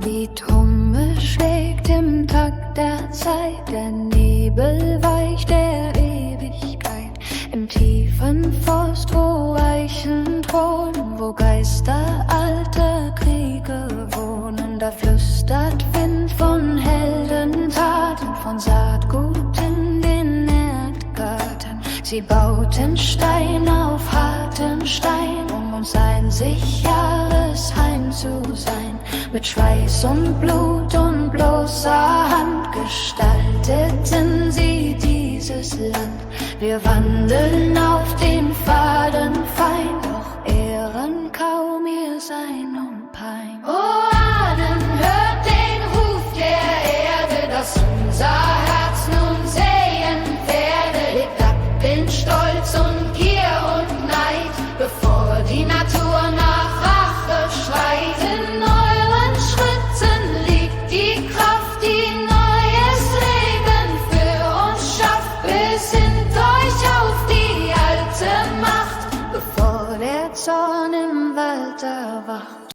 Die Trommel schlägt im Takt der Zeit, der Nebel weicht der Ewigkeit. Im tiefen Forst, wo Eichen thronen, wo Geister alter Kriege wohnen, da flüstert Wind von Heldentaten, von Saatgut in den Erdgarten. Sie bauten Stein auf harten Stein, um uns ein sicheres Heim zu sein. Mit Schweiß und Blut und bloßer Hand gestalteten sie dieses Land. Wir wandeln auf den Pfaden fein, doch ehren kaum ihr Sein und Pein. O Ahnen, hört den Ruf der Erde, dass unser Herz nun säen werde. Lebt ab in Stolz und Gier und Neid, bevor die Natur nach Rache schreit. In euren Schritten liegt die Kraft, die neues Leben für uns schafft. Besinnt euch auf die alte Macht, Bevor der Zorn im Wald erwacht.